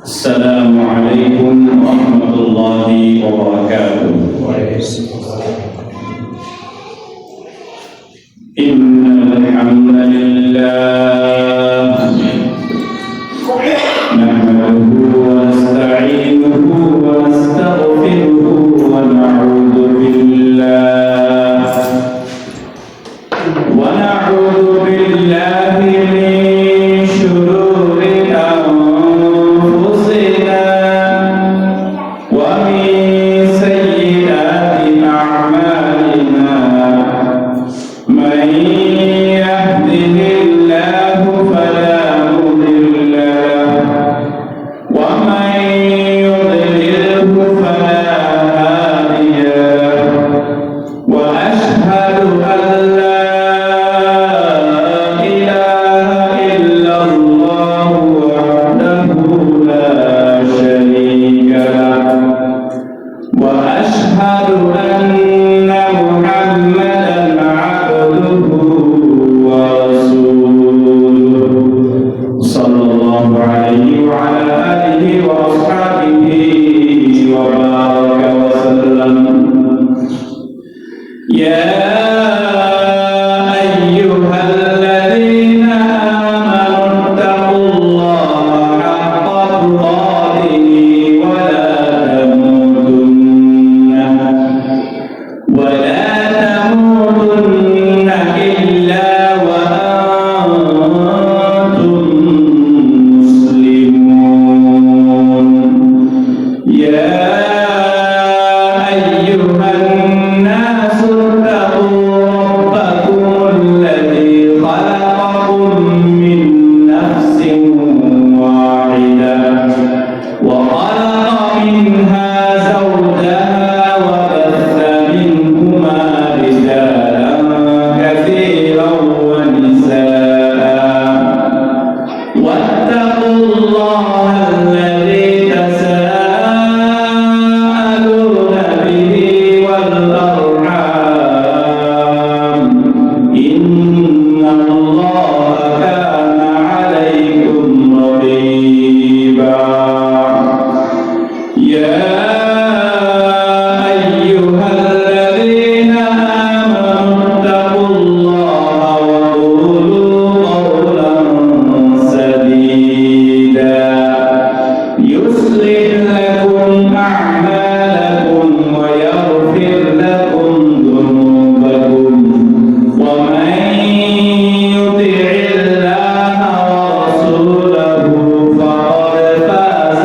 السلام عليكم ورحمة الله وبركاته. إن الحمد لله نحمده ونستعينه ونستغفره ونعوذ بالله من شرور أنفسنا ومن سيئات أعمالنا من يهده الله فلا مضل له ومن يضلله فلا هادي له وأشهد أن لا إله إلا الله وحده لا شريك له وأشهد أن محمدا عبده ورسوله صلى الله عليه وعلى آله وأصحابه وبارك وسلم. يا أيها الذين آمنوا اتقوا الله حق تقاته ولا تموتن إلا وأنتم مسلمون. يا أيها الناس اتقوا ربكم الذي خلقكم من نفس واحدة وخلق منها زوجها وبث منهما رجالا كثيرا ونساء واتقوا الله الذي تساءلون به والأرحام إن الله كان عليكم رقيبا. يا أيها الذين آمنوا اتقوا الله وقولوا قولا سديدا يصلح لكم أعمالكم ويغفر لكم ذنوبكم ومن يطع الله ورسوله فقد فاز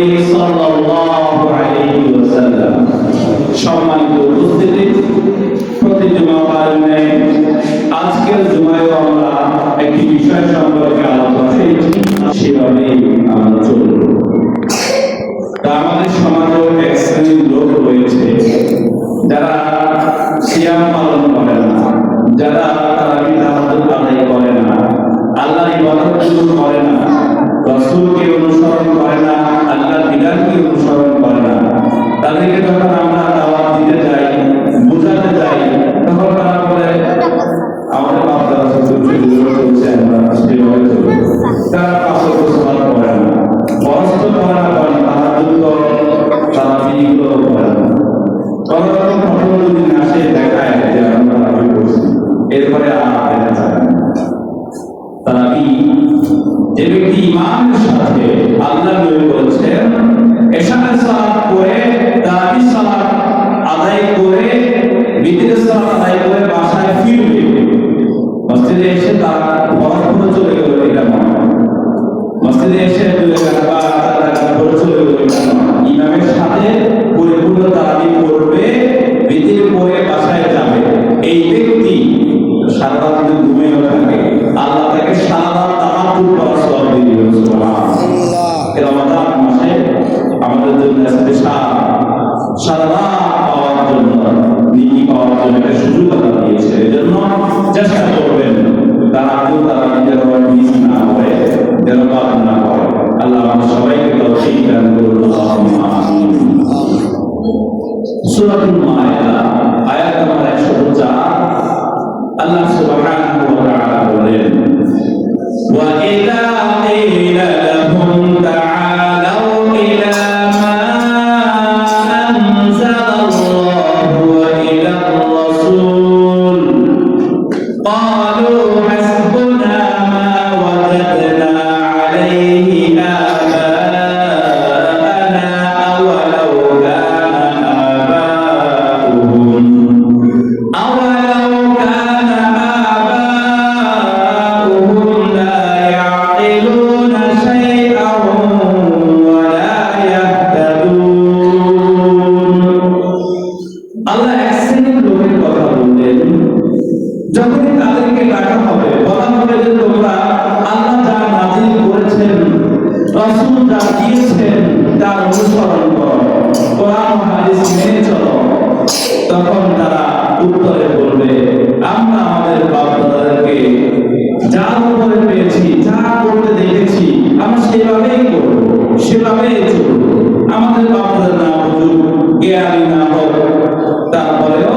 করি সাল্লাল্লাহু আলাইহি ওয়াসাল্লাম। সম্মানিত উপস্থিতি, প্রতি জুমাবার ন্যায় আজকের জুমায় আমরা একটি বিষয় সম্পর্কে আলোচনা করেছি, সেভাবেই আমরা চলব। আমাদের সমাজে এক শ্রেণীর লোক রয়েছে যারা সিয়াম পালন করে না, যারা তারাবি তাহাজ্জুদ আদায় করে না, আল্লাহর ইবাদত করে না, রাসূলকে অনুসরণ করে না, আল্লাহর বিধানকে অনুসরণ করে না। তাদেরকে যখন আমরা দাওয়াত দিতে যাই, বোঝাতে যাই, তখন তারা বলে আমাদের বাপ-দাদা চলছে, আমরা সেভাবে চলবো। তারা 5 ওয়াক্ত সালাত পড়ে না, ফরজ তো পড়ে না, তাহাজ্জুদ তারাবিগুলো পড়ে না। কোনোরকম ঘটনা যদি আসে দেখায় যে আমরা তারাবি করছি, এরপরে আর দেখা যায় না। তারাবি যে ব্যক্তি ঈমানের সাথে আল্লাহ নবী বলেছেন এশারের সালাত করে, তারাবি সালাত আদায় করে, বিতরের সালাত আদায় করে বাসায় ফিরবে, মসজিদে এসে তারা ফরজ পড়ে চলে গেল, এটা নয়। মসজিদে এসে 2 রাকাত বা 4 রাকাত পড়ে চলে গেল, এটা নয়। ইমামের সাথে পরিপূর্ণ তারাবি পড়বে, বিতর পড়ে বাসায় যাবে। এই ব্যক্তি সারা রাত যদি ঘুমিয়ে থাকে, আল্লাহ তাকে সারা রাত তাহাজ্জুদ পড়ার সওয়াব দিয়ে দিবেন। সুবহানাল্লাহ। রমাদান মাসে আমাদের জন্য স্পেশাল সারা রাত পাওয়ার জন্য, নেকি পাওয়ার জন্য একটা সুযোগ আল্লাহ দিয়েছে। এজন্য চেষ্টা করবেন তাহাজ্জুদ তারাবিতে মিস না হয়, যেন বাদ না হয়। আল্লাহ আমাদের সবাইকে তৌফিক দান করুন। আল্লাহুম্মা আমিন। সূরাতুল মায়েদা আয়াত নম্বর 104, আল্লাহ সুবহানাহু ওয়া তাআলা বলেন, ওয়া ইযা কিলা লাহুম তাআলাউ ইলা মা আনজালাল্লাহু ওয়া ইলার রাসূল ক্বালু হাসবুনা মা ওয়াজাদনা আলাইহি আবা'ানা আওয়ালাউ কানা আবা'ুহুম লা ইয়াকিলুনা শাইআন ওয়া লা ইয়াহতাদুন। আল্লাহ এক শ্রেণীর লোকের কথা বললেন, যখনই তাদেরকে ডাকা হবে, বলা হবে যে তোমরা আল্লাহ যা নাযিল করেছেন, রাসূল যা দিয়েছেন তার অনুসরণ করো, কোরআন হাদিস মেনে চলো। তখন তারা উত্তরে বলবে, আমরা আমাদের বাপ-দাদাদেরকে যার উপরে পেয়েছি, যা করতে দেখেছি, আমরা সেভাবেই করব, সেভাবেই চলব। আমাদের বাপ-দাদা না বুঝুক, জ্ঞানী না হোক, তারপরেও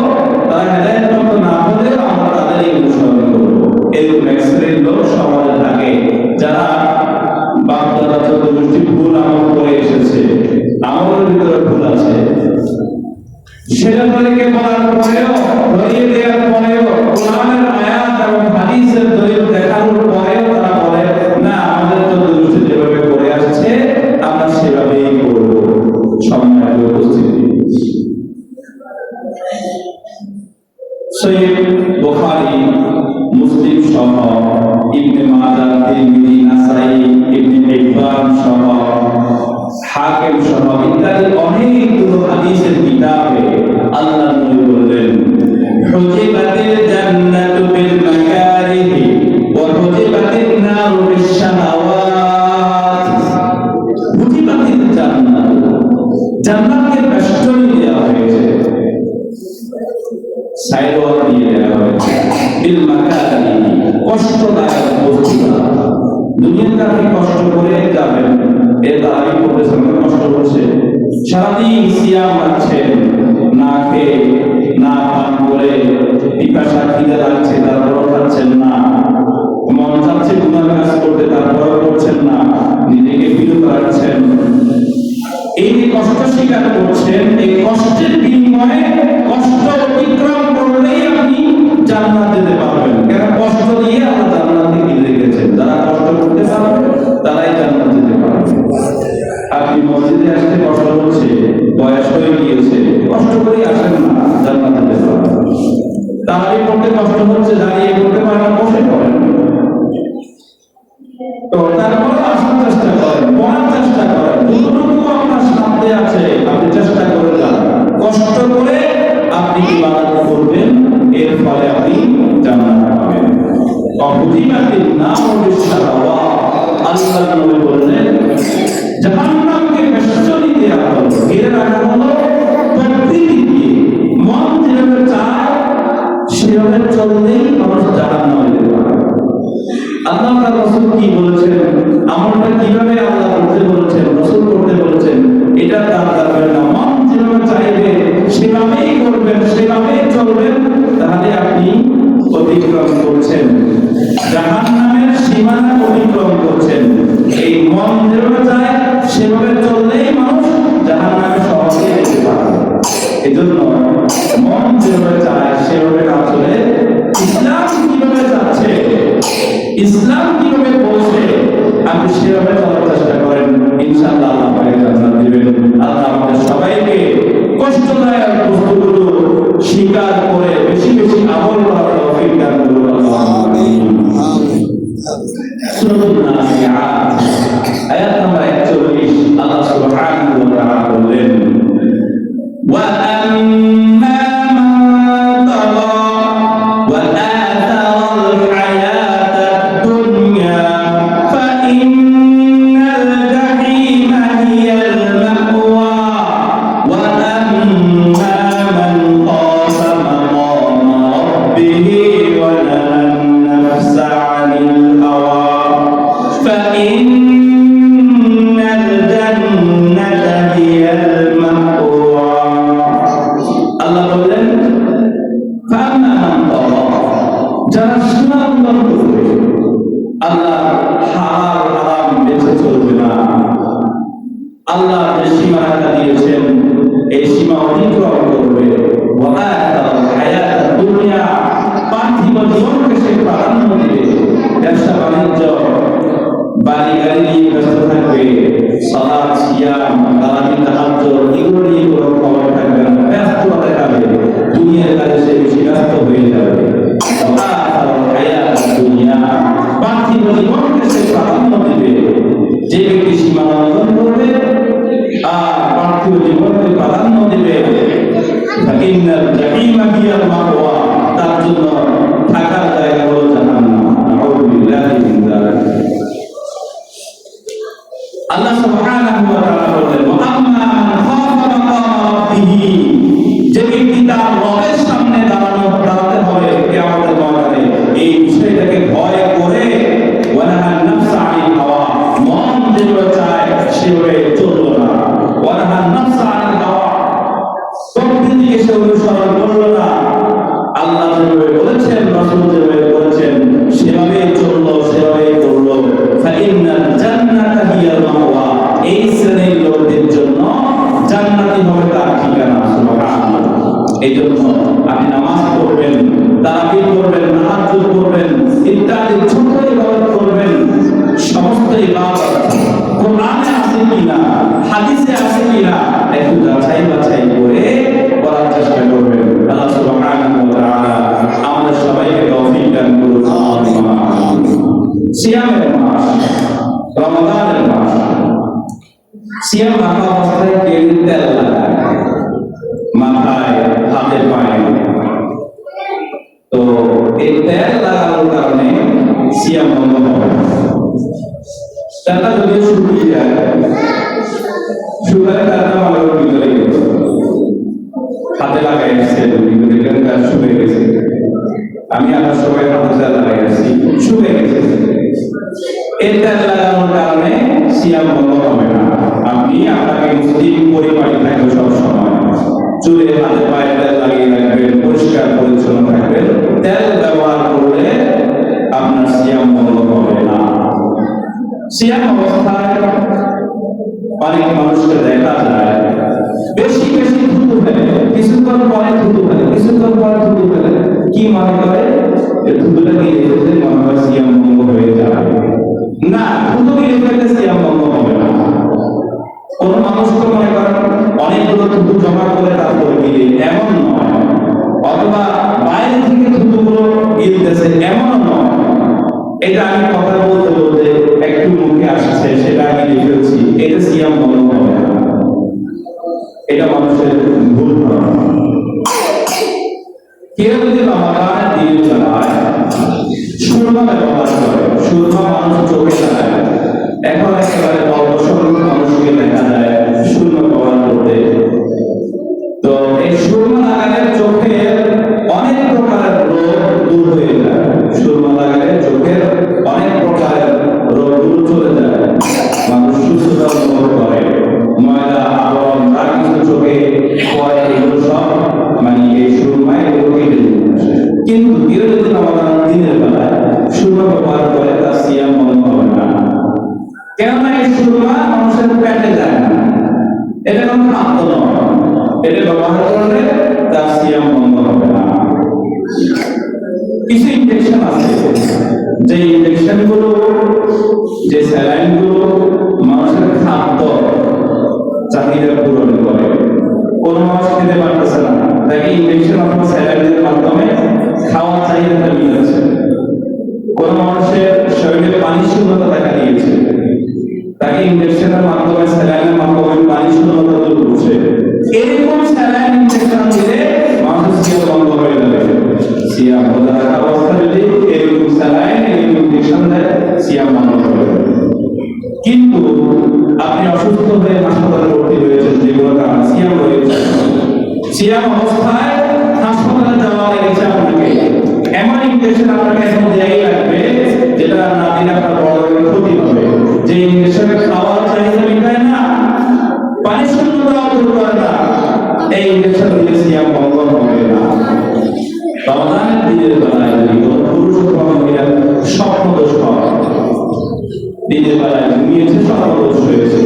তারা হেদায়েতপ্রাপ্ত না হলেও আমরা তাদেরই অনুসরণ করব। এরকম এক শ্রেণীর লোক সমাজে থাকে, যারা বাপ-দাদা চতুর্দশী ভুল আমল করে এসেছে, আমলের ভিতরে ভুল আছে, সেটা তাদেরকে বলার পরেও, ধরিয়ে দেওয়ার পরেও, কোরআনের আয়াত এবং হাদিসের দলিল দেখানোর পরেও তারা বলে না, আমাদের চতুর্দশী যেভাবে করে আসছে আমরা সেভাবেই করব। সম্মানিত উপস্থিতি, সহিহ বুখারী, মুসলিম সহ, ইবনে মাজাহ, তিরমিজি, নাসাঈ, ইবনে হিব্বান সহ, হাকিম সহ ইত্যাদি অনেকগুলো হাদিসের কিতাবে আল্লাহ নবী বললেন, হুজিবাতিল জান্নাতু বিল মাকারিহি ওয়া হুজিবাতিন নারু বিশ শাহাওয়াত। হুজিবাতিল জান্নাত, জান্নাতকে বেষ্টনী দেওয়া হয়েছে, সাইডওয়াল দিয়ে দেওয়া হয়েছে, বিল মাকারিহি, কষ্টদায়ক বস্তু দ্বারা। দুনিয়াতে আপনি কষ্ট করে যাবেন, এর তারাবি করতেছেন, কষ্ট করছে, সারাদিন সিয়াম রাখছেন, না খেয়ে না পান করে, পিপাসা খিদে লাগছে, তারপরও খাচ্ছেন না, মন চাচ্ছে গুনাহ কাজ করতে, তারপরও করছেন না, নিজেকে বিরত রাখছেন। এই যে কষ্ট স্বীকার করছেন, এই কষ্টের বিনিময়ে কষ্ট অতিক্রম করলেই আপনি জান্নাত যেতে পারবেন। কেন? কষ্ট দিয়ে আল্লাহ জান্নাতে গিয়ে রেখেছেন। যারা কষ্ট করতে পারবে তারাই জান্নাত যেতে পারবে। আপনি মসজিদে আসতে কষ্ট হচ্ছে, বয়স হয়ে গিয়েছে, কষ্ট করেই আসেন না, জান্নাত যেতে পারবেন। তারাবি পড়তে কষ্ট হচ্ছে, দাঁড়িয়ে পড়তে পারেন না, বসে পড়েন। তো তারপরে আসার চেষ্টা করেন, পড়ার চেষ্টা করেন, যতটুকু এটা তার দরকার না। মন যেভাবে চাইবে সেভাবেই করবেন, সেভাবেই চলবেন, তাহলে আপনি অতিক্রম করছেন, জাহান্নামের সীমানা অতিক্রম করছেন। এই মন যেভাবে চায় সেভাবে চললেই মানুষ জাহান্নামে সহজে যেতে পারে। এজন্য মন যেভাবে চায় সেভাবে না চলে ইসলাম কিভাবে যাচ্ছে, ইসলাম কিভাবে বলছে, আপনি সেভাবে চলার চেষ্টা করেন, ইনশাআল্লাহ আল্লাহ আপনাকে জান্নাত দিবেন। আল্লাহ আমাদের সবাইকে কষ্টদায়ক বস্তুগুলো স্বীকার করে বেশি বেশি আমল করার তৌফিক দান করুন। আমিন। সূরাতুন নাজিআত আয়াত নম্বর 41 আল্লাহ সুবহানাহু ওয়া তাআলা বলেন, ওয়া আম্মা মান তাগা ওয়া আথারা আল হায়াতাদ দুনিয়া ফাইন্নাল জাহিমা হিয়াল মাওয়া ওয়া আম্মা মান খাফা মাকামা রাব্বিহি ওয়া নাহান নাফসা আনিল হাওয়া ফাইন্নাল জান্নাতা হিয়াল মাওয়া। আল্লাহ বললেন, ফাম্মা মান তাগা, যারা সীমা লঙ্ঘন করবে, আল্লাহ হালাল হারাম বেঁচে চলবে না, আল্লাহ যে সীমাটা দিয়েছেন এই সীমা অতিক্রম করবে, ওয়া আথারা হায়াতাদ দুনিয়া, পার্থিব জীবনকে সে প্রাধান্য দিবে, ব্যবসা বাণিজ্য বাড়ি গাড়ি নিয়ে ব্যস্ত থাকবে, সালাত সিয়াম তারাবি তাহাজ্জুদ এগুলো নিয়ে কোনো খবর থাকবে না, ব্যস্ততা দেখাবে, দুনিয়ার কাজে সে বেশি ব্যস্ত হয়ে যাবে। ওয়া আথারা হায়াতাদ দুনিয়া, পার্থিব জীবনকে সে প্রাধান্য দিবে। যে ব্যক্তি সীমা লঙ্ঘন করবে আর পার্থিব জীবনকে প্রাধান্য দিবে, ফাইন্নাল জাহিমা হিয়াল মাওয়া, তার জন্য থাকার জায়গা হলো জাহান্নাম। নাউযু বিল্লাহি মিন যালিক। আল্লাহ সুবহানাহু ওয়া তাআলা বলেন, ওয়া আম্মা মান খাফা মাকামা রাব্বিহি, যে ব্যক্তি তার রবের সামনে দাঁড়াতে হবে কিয়ামতের ময়দানে, এই বিষয়টাকে ভয় করে, ওয়া নাহান নাফসা আনিল হাওয়া, মন যেভাবে চায় সেভাবে চললো না, ওয়া নাহান নাফসা আনিল হাওয়া, প্রকৃতিকে সে অনুসরণ করলো না, আল্লাহ যেভাবে বলেছেন রাসূল যেভাবে বলেছেন সেভাবে চললো, সেভাবে করলো, ফাইন্নাল জান্নাতা হিয়াল মাওয়া, এই শ্রেণীর লোকদের জন্য জান্নাতি হবে তার ঠিকানা। সুবহানাল্লাহ। এই জন্য আপনি নামাজ পড়বেন, তারাবি করবেন, তাহাজ্জুদ করবেন, ইত্যাদি ছোট ইবাদত করবেন, সমস্ত ইবাদত কোরআনে আছে কিনা, হাদিসে আছে কিনা একটু যাচাই বাছাই করে করার চেষ্টা করবেন। আল্লাহ সুবহানাহু ওয়া তাআলা আমাদের সবাইকে তৌফিক দান করুন। আমিন। সিয়ামের মাস, রমাদানের মাস, সিয়াম রাখা অবস্থায় কেউ তেল লাগায় মাথায়, হাতে, পায়ে, তো এই তেল লাগানোর কারণে সিয়াম বন্ধ হবে না। তেলটা যদি শুকিয়ে যায়, শুকালে তেলটা আমাদের ভিতরে গেছে, হাতে লাগাই আসছে, ভিতরে তেলটা শুকিয়ে গেছে, আমি আপনার সবাই হাতে তেল লাগাই আসছি, শুকিয়ে গেছে, এই তেল লাগানোর কারণে সিয়াম বন্ধ হবে না। আপনি আপনাকে মুসলিম পরিবারে থাকবে, সব সময় চুলে হাতে পায়ে তেল লাগিয়ে রাখবেন, পরিষ্কার পরিচ্ছন্ন থাকবেন, তেল ব্যবহার করলে আপনার সিয়াম বন্ধ হবে না। সিয়াম অবস্থায় অনেক মানুষকে দেখা যায় বেশি বেশি থুতু ফেলে, কিছুক্ষণ পরে থুতু ফেলে, কিছুক্ষণ পরে থুতু ফেলে, কি মনে করে যে থুতুটা দিয়ে দিতে মনে হয় সিয়াম ভঙ্গ হয়ে যাবে। না, থুতু দিয়ে ফেলে সিয়াম ভঙ্গ হবে না। কোন মানুষ তো মনে করেন অনেকগুলো থুতু জমা করে তারপরে গিলে, এমন নয়, অথবা বাইরে থেকে থুতুগুলো গিলতেছে, এমন নয়। এটা আমি কথা বলতে বলতে একটু মুখে আসছে, সেটা গিলে ফেলছি, এটা সিয়াম ভঙ্গ হবে না। এটা মানুষের ভুল ধারণা। কেউ যদি রমাদানের দিন চালায়, সুরমা ব্যবহার করে, সুরমা মানুষ চোখে লাগায়, এখন একেবারে অল্প সংখ্যক মানুষকে দেখা যায় সুরমা ব্যবহার করতে। তো এই সুরমা লাগালে চোখের অনেক প্রকারের রোগ দূর হয়ে যায়, সুরমা লাগালে চোখের অনেক প্রকারের রোগ দূর চলে যায়, মানুষ সুস্থতা অনুভব করে, ময়লা খাদ্য নয়, এটা ব্যবহার করলে তার সিয়াম বন্ধ হবে না। কিছু ইনজেকশন আছে, যে ইনজেকশন গুলো, যে স্যালাইন গুলো মানুষের খাদ্য চাহিদা পূরণ করে। কোন মানুষ খেতে পারতেছে না, তাকে ইনজেকশন অথবা স্যালাইনের মাধ্যমে খাওয়ার চাহিদাটা মিটাচ্ছে। কোন মানুষের শরীরে পানি শূন্যতা দেখা দিয়েছে, তাকে ইনজেকশনের মাধ্যমে স্যালাইনের মাধ্যমে পানি শূন্যতা দূর করছে। এরকম স্যালাইন ইনজেকশন দিলে মানুষের সিয়াম বন্ধ হয়ে যাবে। সিয়াম রোজা রাখা অবস্থা যদি এরকম স্যালাইন এরকম ইনজেকশন দেয়, সিয়াম বন্ধ হয়ে যাবে। কিন্তু আপনি অসুস্থ হয়ে হাসপাতালে ভর্তি হয়েছেন, যেগুলো কারণ সিয়াম রয়েছে, সিয়াম অবস্থায় হাসপাতালে যাওয়া লেগেছে আপনাকে, এমন ইনজেকশন আপনাকে এখন দেয়াই লাগবে যেটা না দিলে আপনার বড় ক্ষতি হবে। যে ইনজেকশনের খাওয়ার চাহিদা মিটায় না, পানি শূন্যতা দূর করে না, এই ইনজেকশন দিলে সিয়াম বন্ধ হবে না। রমজানের দিনের বেলায় যদি কোনো পুরুষ অথবা মহিলার স্বপ্নদোষ হয়, দিনের বেলায় ঘুমিয়েছে, স্বপ্নদোষ হয়েছে,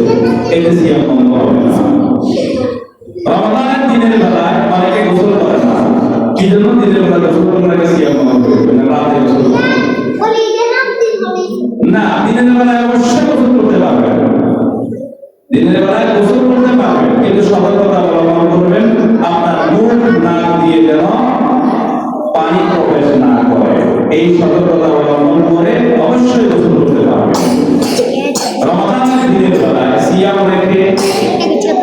এতে সিয়াম বন্ধ হবে না। রমজানের দিনের বেলায় অনেকে গোসল করে না, কি জন্য? দিনের বেলা গোসল করলে নাকি সিয়াম বন্ধ হবে না, রাতে গোসল করে না। দিনের বেলায় অবশ্যই গোসল করতে পারবেন, দিনের বেলায় গোসল করতে পারবেন, কিন্তু সতর্কতা অবলম্বন করবেন, আপনার মুখ নাক দিয়ে যেন পানি প্রবেশ না করে। এই সতর্কতা অবলম্বন করে অবশ্যই গোসল করতে পারবেন। রমজানের দিনের বেলায় সিয়াম রেখে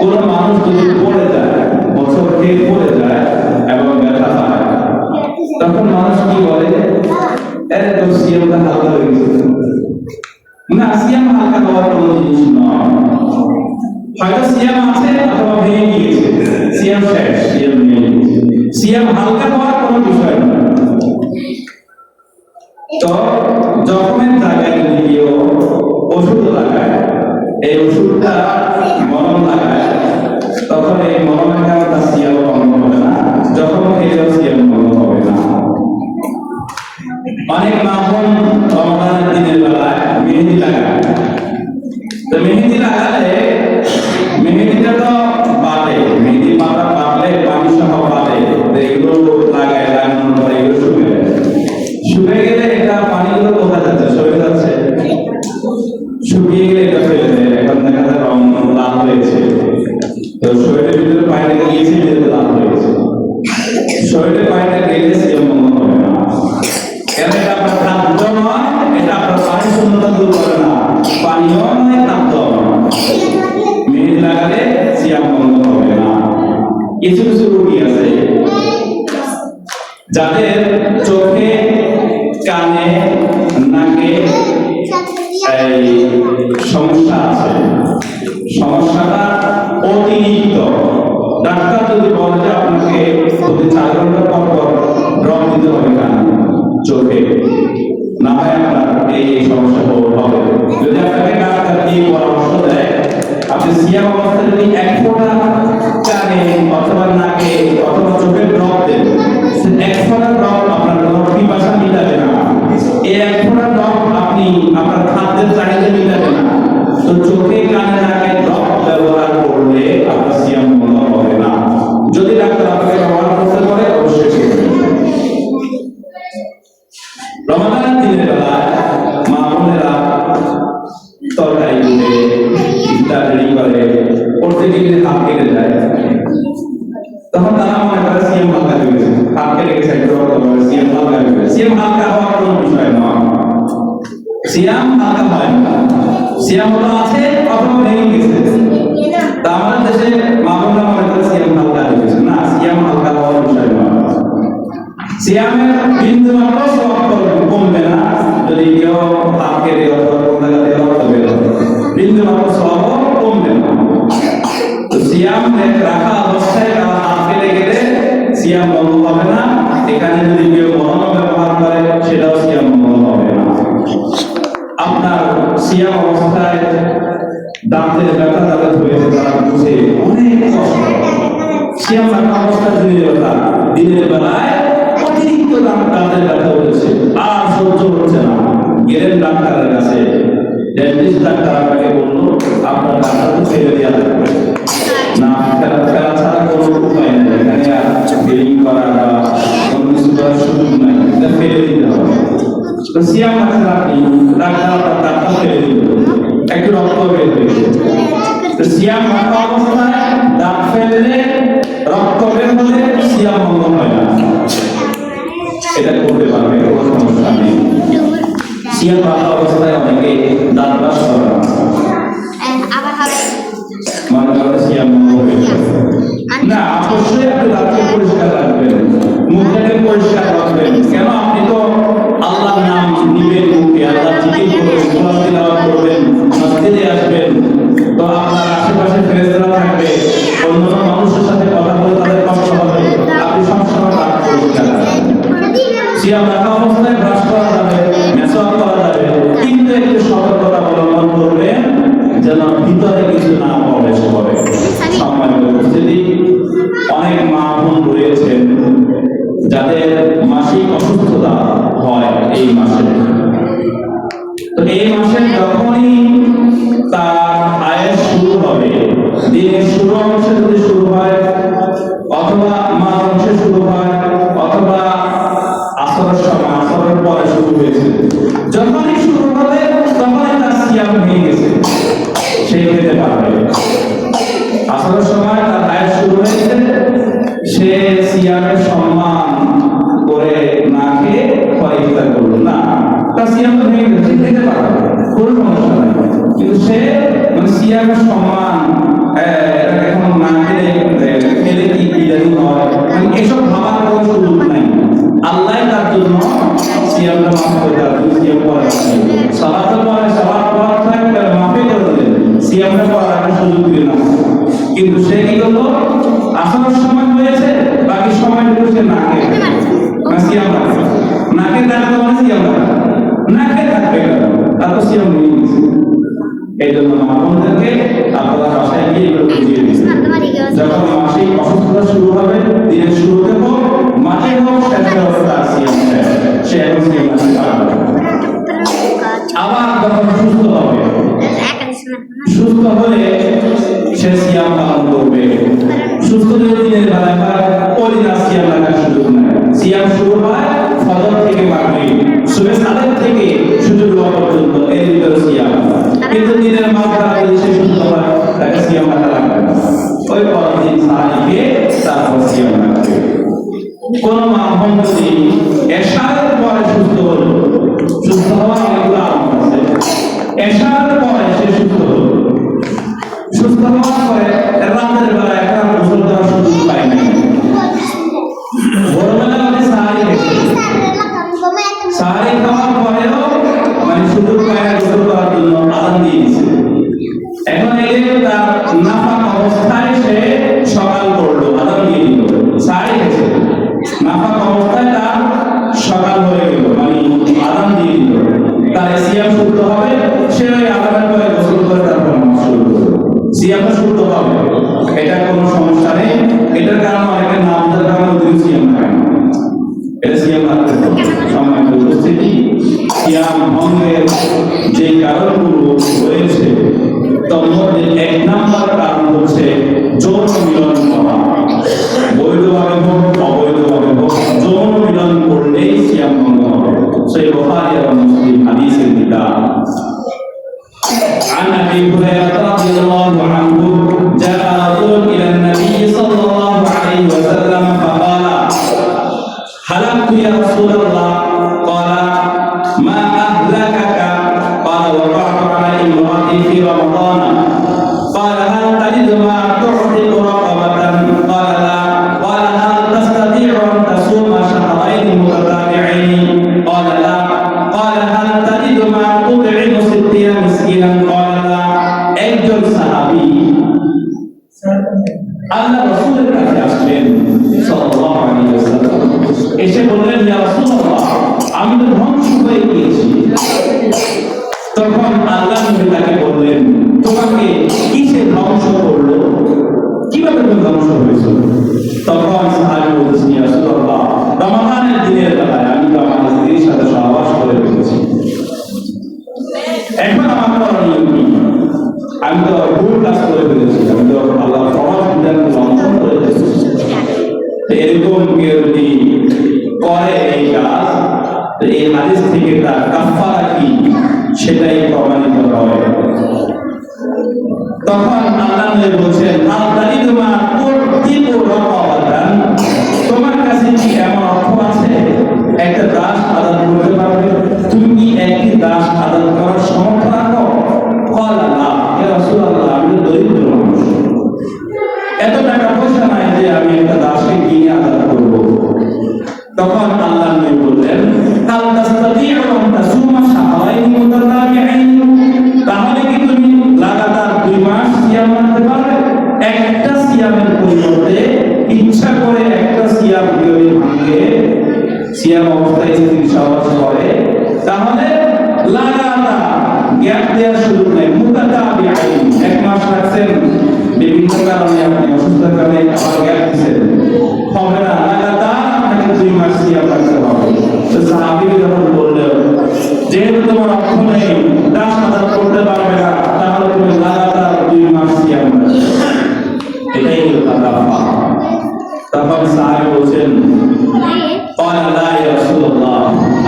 কোন মানুষ যদি পড়ে যায়, বছর খেয়ে পড়ে যায় এবং ব্যথা পায়, তখন মানুষ কি বলে? এর তো সিয়ামটা হালকা হয়ে গেছে। না, সিয়াম হালকা হওয়ার কোনো জিনিস নয়। হয়তো সিয়াম আছে অথবা ভেঙে গিয়েছে, সিয়াম শেষ, সিয়াম ভেঙে গিয়েছে, সিয়াম হালকা হওয়ার কোনো বিষয় নয়। তো জখমের জায়গায় যদি কেউ ওষুধ লাগায়, এই ওষুধটা মলম লাগায়, তখন এই মলমের কারণে তার সিয়াম বন্ধ হবে না, জখম খেলেও সিয়াম বন্ধ হবে না। অনেক মাখন রমজানের দিনের বেলায় মেহেদি লাগায়, তো মেহেদি লাগালে মেহেদিটা তো বাটে, মেহেদি পাতা বাটলে পানি সহ বাটে, এগুলো লাগায়, লাগানোর পরে এগুলো শুকিয়ে যায়। শুকিয়ে গেলে এটা পানিগুলো কোথায় যাচ্ছে? সরে যাচ্ছে। শুকিয়ে গেলে এটা ফেলে দেয়, এখন দেখা যায় রং লাল হয়েছে, তো শরীরের ভিতরে পানিটা গিয়েছে, ভিতরে লাল হয়েছে। শরীরে পানিটা গেলে সিয়াম বন্ধ হবে না, কেন? এটা আপনার খাদ্য নয়, এটা আপনার পানি শূন্যতা দূর করে না, পানীয় নয়, খাদ্য নয়। মেহেদি লাগালে সিয়াম বন্ধ হবে না। কিছু কিছু রোগী আছে যাদের চোখে, কানে, নাকে এই সমস্যা আছে, সমস্যাটা অতিরিক্ত। ডাক্তার যদি বলে যে আপনাকে প্রতি 4 ঘন্টা পর পর ড্রপ দিতে হবে কানে, চোখে, না হয় আপনার এই সমস্যা হবে। যদি আপনাকে ডাক্তার দিয়ে পরামর্শ দেয়, আপনি সিয়াম অবস্থায় যদি 1 ফোঁটা কানে অথবা নাকে অথবা চোখে ড্রপ দেন, 1 ফোঁটা ড্রপ আপনার কোনো পিপাসা মিটাবে না, এই 1 ফোঁটা ড্রপ আপনি আপনার খাদ্যের চাহিদা মিটাবে না। তো চোখে, কানে, নাকে ড্রপ ব্যবহার করলে আপনার সিয়াম বন্ধ হবে না। যদি ডাক্তার আপনাকে ব্যবহার করতে বলে, অবশ্যই করবেন। রমজানের দিনের বেলায় মা বোনেরা তরকারি করে, ইফতার রেডি করে, করতে গিয়ে হাত কেটে যায়, তখন তারা মনে করে সিয়াম হালকা হয়ে গেছে, হাত কেটে গেছে, সিয়াম হালকা হয়ে গেছে। সিয়াম হালকা হওয়ার কোনো বিষয় নয়, সিয়াম হালকা হয় না, সিয়াম হলো আছে অথবা ভেঙে গেছে। তা আমাদের দেশে মা বোনরা মনে করে সিয়াম হালকা হয়ে গেছে, না, সিয়াম হালকা হওয়ার বিষয় নয়। সিয়ামের বিন্দু মাত্র সওয়াব কমবে না যদি কেউ হাত কেটে অথবা কোনো জায়গা থেকে রক্ত বের হয়, বিন্দু মাত্র সওয়াব কমবে না। তো সিয়াম রাখা অবস্থায় হাত কেটে গেলে সিয়াম বন্ধ হবে না। এখানে যদি কেউ মলম ব্যবহার করে, সেটাও সিয়াম বন্ধ হবে না। আপনার সিয়াম অবস্থায় দাঁতের ব্যথা যাদের হয়েছে, তারা বুঝে অনেক কষ্ট। সিয়াম রাখা অবস্থায় দিনের বেলায় অতিরিক্ত দাঁতের ব্যথা হয়েছে, আর সহ্য হচ্ছে না, গেলেন ডাক্তারের কাছে, ডেন্টিস্ট ডাক্তার আপনাকে বললো আপনার দাঁতটা তো ফেলে দেওয়া লাগবে না, দাঁত ফেললে রক্ত বের হলে সিয়াম ভঙ্গ হয় না, এটা করতে পারবে, কোনো সমস্যা নেই। সিয়াম রাখা অবস্থায় অনেকে দাঁত ব্রাশ করে না, মনে করে সিয়াম ভঙ্গ হয়ে গেছে। না, অবশ্যই আপনি দাঁতকে পরিষ্কার রাখবেন, মুখটাকে পরিষ্কার রাখবেন। কেন? আপনি তো আল্লাহর নাম নিবেন মুখে, আল্লাহ জিকির করবেন, কোরআন তিলাওয়াত করবেন, মসজিদে আসবেন, তো আপনার আশেপাশে ফেরেশতারা থাকবে, অন্য মানুষের সাথে কথা বলে তাদের কষ্ট হবে, আপনি সবসময় দাঁত পরিষ্কার রাখবেন। সিয়াম রাখা অবস্থায় ব্রাশ করা যাবে, মেসওয়াক করা যাবে, কিন্তু একটু সতর্কতা অবলম্বন করবেন যেন ভিতরে কিছু না প্রবেশ করে। সম্মানিত উপস্থিতি, অনেক মা বোন রয়েছেন যাদের মাসিক অসুস্থতা হয় এই মাসে। তো এই মাসে যখনই তার আয়ের শুরু হবে, দিনের শুরু অংশে যদি শুরু হয়, অথবা মাঝ অংশে শুরু হয়, অথবা আসরের সময়, আসরের পরে শুরু হয়েছে, যখনই শুরু হবে তখনই তার সিয়াম ভেঙে গেছে, সে খেতে পারবে। আসরের সময় তার আয়ের শুরু হয়েছে, সে সিয়ামের সম্মান করে না খেয়ে পরে ইফতার করলো না, তার সিয়াম তো ভেঙে গেছে, সে খেতে পারবে, কোনো সমস্যা নাই। কিন্তু সে মানে সিয়ামের সম্মান এখন না খেলে খেলে কি বিদায়ী হয়, মানে এসব ভাবার কোনো সুযোগ নাই। আল্লাহ তার জন্য সিয়ামটা মাফ করে দেওয়ার জন্য সিয়াম করা সালাতের পরে সালাত পড়া থাকবে মাফে করে দিলেন, সিয়ামটা করার একটা সুযোগ দিলেন না। কিন্তু সে কি করলো, আসরের সময় হয়েছে, বাকি সময়টুকু সে না খেয়ে সিয়াম রাখবে, না খেয়ে থাকবে মানে সিয়াম রাখবে, না খেয়ে থাকবে কেন, তার তো সিয়াম নিয়ে গেছে। এই জন্য আমাদেরকে আপনারা বাসায় গিয়ে এগুলো বুঝিয়ে দিচ্ছেন, যখন মাসিক অসুস্থতা শুরু হবে, দিনের শুরুতে হোক, মাঝে হোক, শেষে হোক, তার সিয়াম সে এখন সিয়াম রাখতে পারবে। আবার যখন সুস্থ হবে, সুস্থ হলে সে সিয়াম পালন করবে। সুস্থ যদি দিনের বেলায় হয়, ওই দিন আর সিয়াম রাখার সুযোগ নেই। সিয়াম শুরু হয় ফজর থেকে মাগরিব, সুবহ সাদেক থেকে সূর্য ডোবা পর্যন্ত, এর ভিতরে সিয়াম। কিন্তু দিনের মাঝখানে যদি সে সুস্থ হয়, তাকে সিয়াম রাখা লাগবে না, ওই পরের দিন সাহারি খেয়ে তারপর সিয়াম রাখবে। কোন মাধ্যম যদি এশারের পরে সুস্থ হলো, সুস্থ হওয়া এগুলো আরম্ভ আছে, এশারের পরে সে সুস্থ হলো, সুস্থ হওয়ার পরে রাতের বেলা একটা গোসল দেওয়ার সুযোগ পাই নাই, ভোরবেলা মানে সাহারি খেয়েছে, সাহারি খাওয়ার পরেও মানে সুযোগ পায় না গোসল করার জন্য, আযান দিয়ে দিয়েছে। এখন এই যে তার নাফাক অবস্থায় সে সকাল করলো, আযান দিয়ে দিল, সাহারি খেয়েছে, নাফাক অবস্থায় তার সকাল হয়ে গেল, মানে আযান দিয়ে দিল, তার সিয়াম শুদ্ধ হবে। সে ওই আযানের পরে গোসল করে তারপর নামাজ শুরু করবে, সিয়াম শুদ্ধ হবে, এটা কোনো সমস্যা নেই। এটার কারণে অনেকের নামাজের কারণে দুই সিয়াম হয় না, এটা সিয়াম রাখতে হবে। সম্মানিত উপস্থিতি, সিয়াম ভঙ্গের যে কারণগুলো রয়েছে তার মধ্যে এক নাম্বার কারণ হচ্ছে যৌন মিলন করা, বৈধভাবে হোক অবৈধভাবে হোক, যৌন মিলন করলেই সিয়াম ভঙ্গ হবে। সহিহ বুখারী এবং মুসলিম হাদিসের কিতাব। عن ابي هريره رضي الله عنه جاء رجل الى النبي صلى الله عليه وسلم فقال هلكت يا رسول الله قال ما اهلكك قال وقعت على امراتي في رمضان قال هل تجد ما تعتق رقبه قال لا قال هل تستطيع ان تصوم شهرين متتابعين قال لا قال هل تجد ما تطعم 60 مسكينا قال لا একজন সাহাবী আল্লাহ রাসূলের কাছে আসলেন সাল্লাল্লাহু আলাইহি ওয়াসাল্লাম, এসে বললেন ইয়া রাসূলুল্লাহ আমি তো ধ্বংস হয়ে গিয়েছি। তখন আল্লাহ নবী তাকে বললেন তোমাকে কিসে ধ্বংস করলো, কিভাবে তুমি ধ্বংস হয়েছো? তখন সাহাবী বলছেন ইয়া রাসূলুল্লাহ রমাদানের দিনের বেলায় আমি তো আমার স্ত্রীর সাথে সহবাস করে ফেলেছি, এখন আমার করণীয় কি? আমি তো ভুল কাজ করে ফেলেছি, আমি তো আল্লাহর ফরজ বিধান লঙ্ঘন করে ফেলেছি। এরকম কেউ যদি করে এই কাজ, এই হাদিস থেকে তার কাফারা কি সেটাই প্রমাণিত হয়। তখন আল্লাহ নবী বলেন আল তারিদু মা এত টাকা পয়সা নাই যে আমি একটা দাসকে কিনে আজাদ করবো। তখন আল্লাহ নবী বললেন, হাল তাস্তাতিউ আন তাসুমা শাহরাইন মুতাতাবিআইন, তাহলে কি তুমি লাগাতার 2 মাস সিয়াম রাখতে পারবে? একটা সিয়ামের পরিবর্তে ইচ্ছা করে একটা সিয়াম যদি ভাঙে, সিয়াম অবস্থায় যদি সহজ করে, তাহলে লাগাতার গ্যাপ দেওয়ার সুযোগ নেই। মুতাতাবিআইন, 1 মাস রাখছেন, বিভিন্ন কারণে আপনি অসুস্থতার কারণে আবার গ্যাপ দিচ্ছেন, হবে না, লাগাতার আপনাকে 2 মাস সিয়াম রাখতে হবে। তো সাহাবীরা যখন বললেন, যেহেতু তোমার অর্থ নেই, দাস আজাদ করতে পারবে না, তাহলে তুমি লাগাতার 2 মাস সিয়াম রাখবে, এটাই হলো কাফারা। তখন সাহাবী বলছেন, ক্বালা লা ইয়া রাসূলুল্লাহ,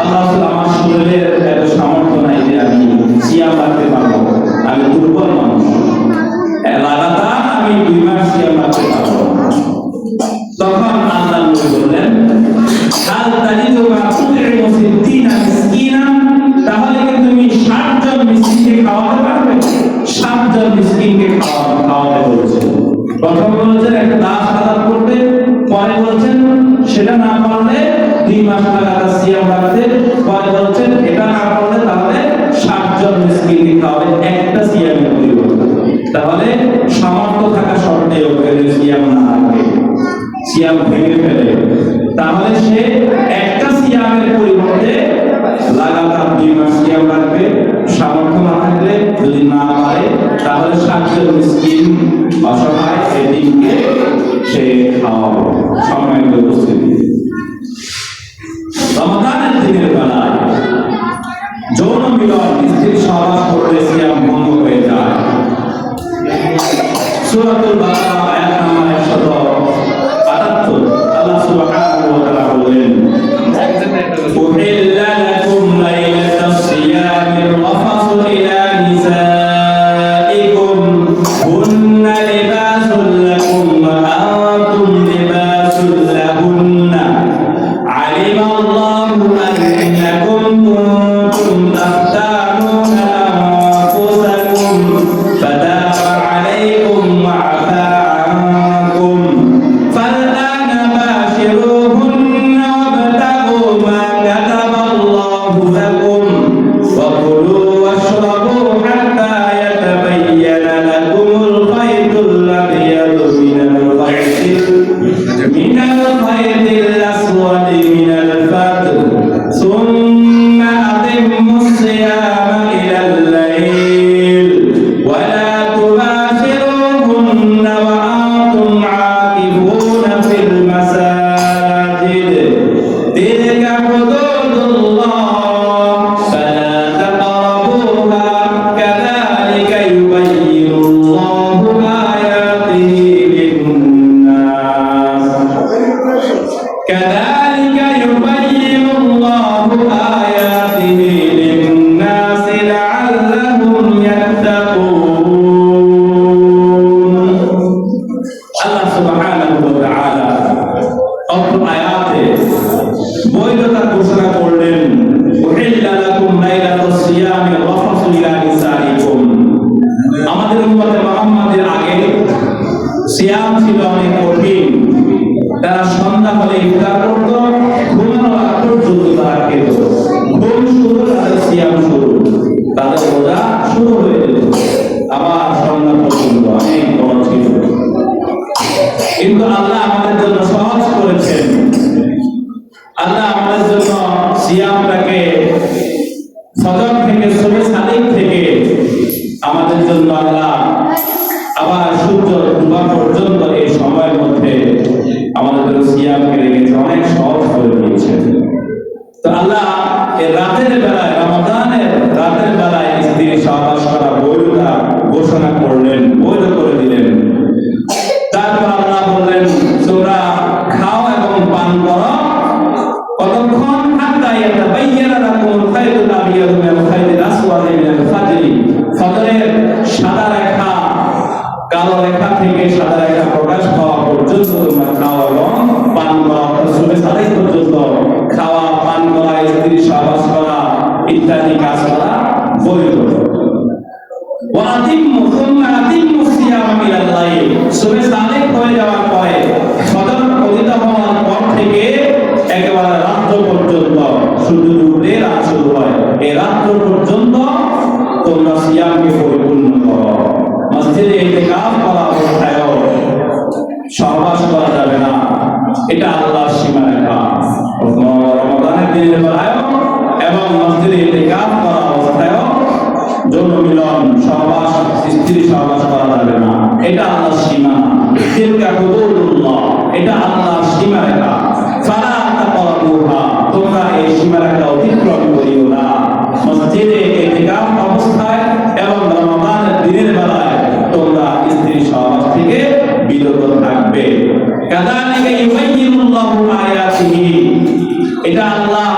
আল্লাহ রাসূল, আমার শরীরের এত সামর্থ্য নাই যে আমি সিয়াম রাখতে পারবো, আমি দুর্বল মানুষ, লাগাতার আমি 2 মাস সিয়াম রাখতে পারবো। তখন আল্লাহ নবী বললেন, হাল তাজিদু মা তুতি'মু 60 মিসকিনা, তাহলে কি তুমি 60 জন মিসকিনকে খাওয়াতে পারবে? 60 জন মিসকিনকে খাওয়াতে বলেছেন। প্রথম বলেছেন একটা দাস আজাদ করতে, পরে বলেছেন সেটা না পারলে 2 মাস লাগাতার সিয়াম রাখতে, পরে বলেছেন এটা না পারলে তাহলে 60 জন মিসকিনকে খাওয়াবে একটা সিয়ামের পরিবর্তে। তাহলে সামর্থ্য থাকা সত্ত্বেও যদি সিয়াম না রাখে, সিয়াম ভেঙে ফেলে, তাহলে সে একটা সিয়ামের পরিবর্তে লাগাতার 2 মাস সিয়াম রাখবে। সামর্থ্য না থাকলে, যদি না পারে, তাহলে 60 জন মিসকিন অসহায় এতিমকে সে খাওয়াবে। সম্মানিত উপস্থিতি, রমাদানের দিনের বেলায় যৌন মিলন, স্ত্রীর সহবাস করলে সিয়াম ভঙ্গ হয়ে যায়। সূরাতুল বাকারা আয়াত নম্বর 178, আল্লাহ সুবহানাহু ওয়া তাআলা বলেন, উহিল্লা লাকুম লাইলাতাস সিয়ামির রাফাসু ইলা নিসাইকুম হুন্না লিবাসুল লাকুম ওয়া আনতুম লিবাসুল লাহুন্না আলিমা আল্লাহু আন্নাকুম কুনতুম তাখতানুনা আনফুসাকুম ফাতাবা আলাইকুম ওয়া আফা আনকুম ফালআনা বাশিরুহুন্না ওয়াবতাগু মা কাতাবা আল্লাহু লাকুম ওয়া কুলু ওয়াশরাবু হাত্তা ইয়াতাবাyyana লাকুমুল খায়তুল আbyadu মিনাল খায়তিল আসওয়াদি মিনাল ফাজর সুম্মা আতিম্মুস সিয়ামা ইলাল লাইল ওয়া লা তুবাশিরুহুন্না ওয়া আনতুম আকিফুনা ফিল মাসাজিদ তিলকা হুদুদুল্লাহ ফালা তাকরাবুহা কাযালিকা ইউবায়্যিনুল্লাহু আয়াতিহি লিন-নাস কাযালিকা ইউবায়্যিনুল্লাহু আয়াতিহি লিন-নাস লা'আল্লাহুম ইয়াত্তাকুন। আল্লাহ সুবহানাহু ওয়া তাআলা অত্র আয়াতে বৈধতা ঘোষণা করলেন, উহিল্লা লাকুম লাইলাতাস সিয়ামির রাফাসু ইলা নিসাইকুম। আমাদের উম্মতে মুহাম্মাদের আগে সিয়াম ছিল অনেক কঠিন। তারা সন্ধ্যা হলে ইফতার করত, ঘুমানোর আগ পর্যন্ত তারা খেত। ঘুম শুরু, তাদের সিয়াম শুরু, তাদের রোজা শুরু হয়ে যেত, আবার সন্ধ্যা পর্যন্ত অনেক বড় ছিল। কিন্তু আল্লাহ আমাদের জন্য সহজ করেছেন। আল্লাহ আমাদের জন্য সিয়ামটাকে ফজর থেকে সুবহ সাদিক থেকে আমাদের জন্য আল্লাহ আবার সূর্য ডুবা পর্যন্ত এই সময়ের মধ্যে আমাদের জন্য সিয়ামকে রেখেছে, অনেক সহজ করে দিয়েছেন। তো আল্লাহ এই রাতের বেলায়, রমাদানের রাতের বেলায় স্ত্রীর সহবাস করা বৈধতা ঘোষণা করলেন, বৈধ করে দিলেন। তারপর আল্লাহ বললেন, তোমরা খাও এবং পান করো কতক্ষণ? হাত্তা ইয়াতাবাyyana লাকুমুল খায়তুল আbyadu মিনাল খায়তিল আসওয়াদি মিনাল ফাজরি, ফজরের সাদা রেখা কালো রেখা থেকে সাদা রেখা প্রকাশ পাওয়া পর্যন্ত তোমরা খাও এবং পান করো। সুবহ সাদিক পর্যন্ত খাওয়া, পান করা, স্ত্রীর সহবাস করা ইত্যাদি কাজ করা বৈধ। ওয়া আতিম্মু সুম্মা আতিম্মু সিয়ামা ইলাল লাইল, সুবহ সাদিক হয়ে সূর্য ডুবে রাত শুরু হয়, এই রাত্র পর্যন্ত তোমরা সিয়ামকে পরিপূর্ণ করো। মসজিদে ইতিকাফ করা অবস্থায় সহবাস করা যাবে না, এটা আল্লাহর সীমারেখা। রমাদানের দিনের বেলায় এবং মসজিদে ইতিকাফ করা অবস্থায় যৌন মিলন, সহবাস, স্ত্রী সহবাস করা যাবে না, এটা আল্লাহর সীমানা। তিলকা হুদুদুল্লাহ, এটা আল্লাহর সীমারেখা। ফালা তাকরাবুহা, তোমরা এই সীমারেখা অতিক্রম করিও না। মসজিদে ইতিকাফ অবস্থায় এবং রমাদানের দিনের বেলায় তোমরা স্ত্রী সহবাস থেকে বিরত থাকবে। কাযালিকা ইউবাইয়িনুল্লাহু আয়াতিহি, এটা আল্লাহ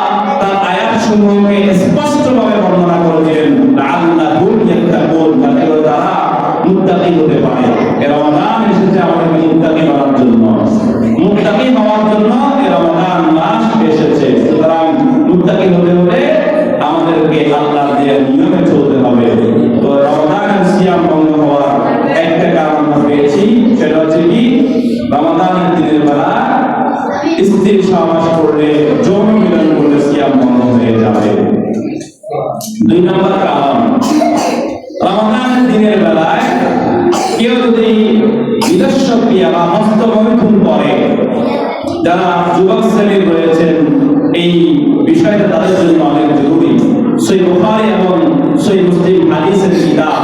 তার আয়াতসমূহকে স্পষ্টভাবে বর্ণনা করেছেন। লাআল্লাহুম ইয়াত্তাকুন, যাতে তারা মুত্তাকি হতে পারে। এই রমাদান এসেছে আমাদেরকে মুত্তাকি হওয়ার জন্য, মুত্তাকি হওয়ার জন্য এই রমাদান মাস এসেছে। সুতরাং মুত্তাকি হতে হলে আমাদেরকে আল্লাহর দেওয়া নিয়মে চলতে হবে। তো রমাদানের সিয়াম ভঙ্গ হওয়ার একটা কারণ আমরা পেয়েছি, সেটা হচ্ছে কি, রমাদানের দিনের বেলা স্ত্রী সহবাস করলে, যৌন মিলন করলে সিয়াম ভঙ্গ হয়ে যাবে। 2 নম্বর কারণ, রমাদানের দিনের বেলায় কেউ যদি নিজস্ব ক্রিয়া বা হস্তমৈথুন করে, যারা যুবক শ্রেণীর রয়েছেন, এই বিষয়টা তাদের জন্য অনেক জরুরি। সহিহ বুখারী এবং সহিহ মুসলিম হাদিসের কিতাব,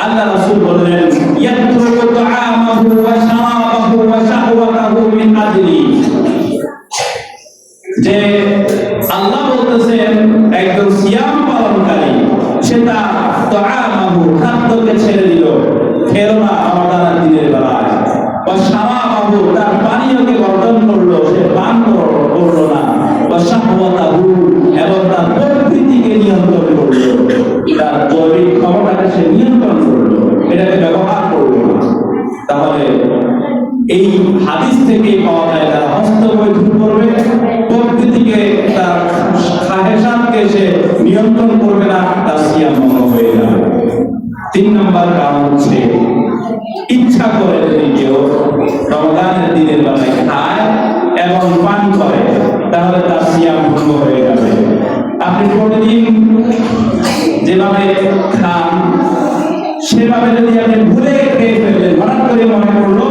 আল্লাহ রাসূল বলেন, ইয়াতরুকু তাআমাহু ওয়া শারাবাহু ওয়া শাহওয়াতাহু মিন আজলি, যে আল্লাহ বলতেছেন একজন সিয়াম পালনকারী সে তার তাআমাহু, খাদ্যকে ছেড়ে দিল, খেলো না রমাদানের দিনের বেলায়, ওয়া শারাবাহু, তার পানীয়কে বর্জন করলো, সে পান করলো না, ওয়া শাহওয়াতাহু, এবং তার প্রকৃতিকে নিয়ন্ত্রণ করলো, তার জৈবিক ক্ষমতাকে সে নিয়ন্ত্রণ করলো, এটাকে ব্যবহার করলো না। তাহলে এই হাদিস থেকে পাওয়া যায়, যারা হস্তমৈথুন করবে, প্রকৃতিকে, তার খাহেসাতকে সে নিয়ন্ত্রণ করবে না, তার সিয়াম ভঙ্গ হয়ে যাবে। 3 নম্বর কারণ হচ্ছে, ইচ্ছা করে যদি কেউ রমাদানের দিনের বেলায় খায় এবং পান করে, তাহলে তার সিয়াম ভঙ্গ হয়ে যাবে। আপনি প্রতিদিন যেভাবে খান, সেভাবে যদি আপনি ভুলে খেয়ে ফেললেন, হঠাৎ করে মনে করলো,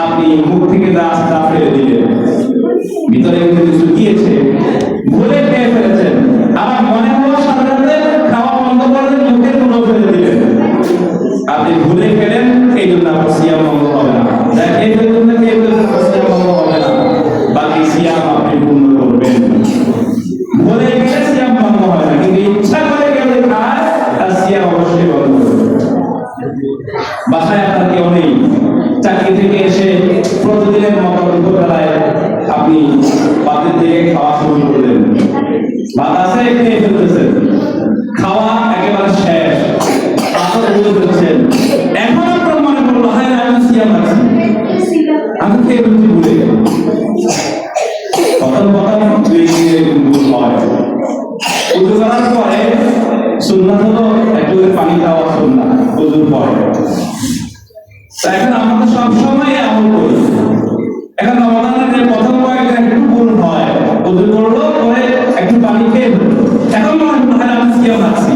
আপনি মুখ থেকে রাস্তা ফেলে দিলেন, ভিতরে কিছু গিয়েছে, ভুলে খেয়ে ফেলেছেন, আবার মনে হলো সাথে সাথে খাওয়া বন্ধ করলেন, মুখে তুলো ফেলে দিলেন, আপনি ভুলে খেলেন, এই জন্য আপনার সিয়াম ভঙ্গ হবে না। খেয়ে ফেলবেন না, খেয়ে ফেলবেন, সিয়াম ভঙ্গ হবে না, বাকি সিয়াম আপনি পূর্ণ করবেন। ভুলে গেলে সিয়াম ভঙ্গ হয় না, কিন্তু ইচ্ছা করে গেলে খায়, তার সিয়াম অবশ্যই ভঙ্গ করবে। বাসায় আপনার কেউ নেই, চাকরি থেকে এসে প্রতিদিনের মতো দুপুরবেলায় আপনি বাতির থেকে খাওয়া শুরু করলেন, ভাত আছে, খেয়ে ফেলতেছেন, খাওয়া একেবারে শেষ, আসর বুঝে ফেলছেন, এখন আপনার মনে করলো, হ্যাঁ আমি সিয়াম আছি, আমি খেয়ে ফেলছি, ভুলে গেল। প্রথম প্রথম 2 দিনের ভুল হয়। উজু করার পরে সুন্নাত হলো একটু পানি খাওয়া সুন্নাত, উজুর পরে। এখন আমরা তো সবসময় আমল করি, এখন রমাদানের প্রথম কয়েকদিন একটু ভুল হয়, উজু করলো, পরে একটু পানি খেয়ে ফেললো, এখন মনে হলো হ্যাঁ আমি সিয়াম আছি।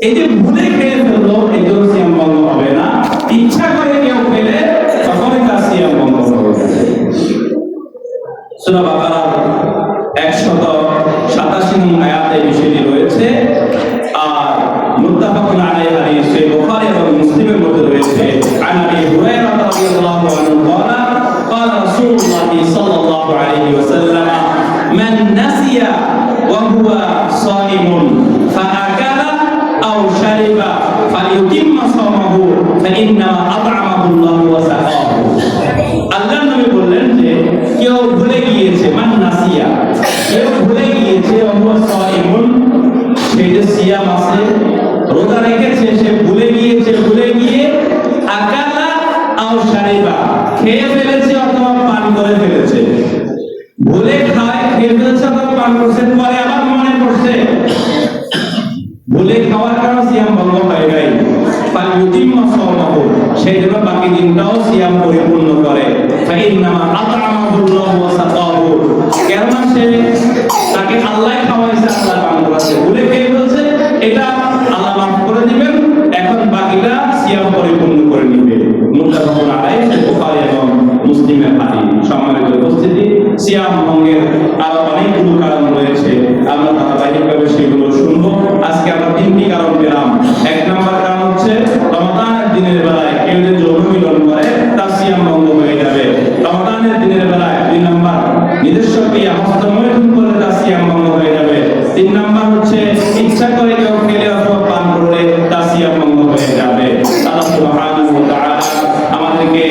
এই যে ভুলে খেয়ে ফেললো, এই জন্য সিয়াম ভঙ্গ হবে না। ইচ্ছা করে কেউ খেলে তখনই তার সিয়াম ভঙ্গ হবে। সূরা বাকারার 187 নং আয়াতে বিষয়টি রয়েছে। আর মুত্তাফাকুন আলাইহি হাদিস সহিহ বুখারী এবং মুসলিমের মধ্যে রয়েছে, আন আবি হুরায়রা রাদিয়াল্লাহু আনহু قال قال رسول الله صلى الله عليه وسلم من نسي وهو صائم فأكل أو شرب فليتم صومه فإنما أطعمه الله وسقاه। আল্লাহর নবী বললেন যে কেউ ভুলে গিয়েছে, মান নাসিয়া, কেউ ভুলে গিয়েছে, ওয়া সাইমুন, সে যে সিয়াম আছে, রোজা রেখেছে, সে ভুলে গিয়েছে, ভুলে গিয়ে আকালা আও শারিবা, খেয়ে ফেলেছে অথবা পান করে ফেলেছে। ভুলে খায়, খেয়ে ফেলেছে অথবা পান করছে, পরে আবার মনে পড়ছে, ভুলে খাওয়ার কারণে সিয়াম ভঙ্গ হয়ে যায়, ফালিউতিম্মা সাওমাহু, সেই জন্য বাকি দিনটাও সিয়াম পরিপূর্ণ করে। ফাইন্নামা আত'আমাহুল্লাহু ওয়া সাকাহু, কেন কেননা সে তাকে আল্লাহ খাওয়াইছে, আল্লাহ পান করাছে, ভুলে খেয়ে ফেলছে, এটা আল্লাহ মাফ করে দিবেন। এখন বাকিটা সিয়াম পরিপূর্ণ করে নিবে। মুত্তাফাকুন আলাইহি, বুখারী এবং মুসলিমের হাদিস। সম্মানিত উপস্থিতি, সিয়াম ভঙ্গের আরো অনেকগুলো কারণ রয়েছে, আমরা ধারাবাহিকভাবে সেগুলো শুনবো। আজকে আমরা তিনটি কারণ পেলাম। এক নম্বর কারণ হচ্ছে রমাদানের দিনের বেলায় কেউ যদি যৌন মিলন করে তার সিয়াম ভঙ্গ হয়ে যাবে। রমাদানের দিনের বেলায় দুই নম্বর নিজস্ব ক্রিয়া হস্তমৈথুন করলে তার সিয়াম ভঙ্গ হয়ে যাবে। তিন নম্বর হচ্ছে ইচ্ছা করে কেউ খেলে অথবা পান করলে তার সিয়াম ভঙ্গ হয়ে যাবে। আল্লাহ সুবহানাহু ওয়া তাআলা আমাদেরকে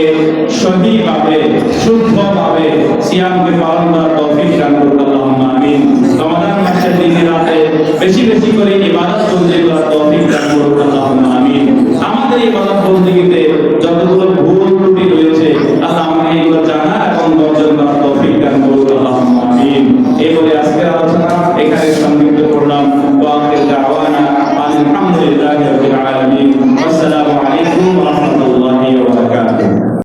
সঠিকভাবে শুদ্ধভাবে সিয়ামকে পালন করার তৌফিক দান করুন, আল্লাহুম্মা আমিন। রমাদান মাসের দিনে রাতে বেশি বেশি করে ইবাদত বন্দেগি করার তৌফিক দান করুন, আল্লাহুম্মা আমিন। আমাদের ইবাদত বন্দেগিতে যতগুলো ভুল ত্রুটি রয়েছে, আল্লাহ আমাকে এগুলো জানা এবং বর্জন করার তৌফিক দান করুন, আল্লাহুম্মা আমিন। এই বলে আজকের আলোচনা এখানে সংক্ষিপ্ত করলাম।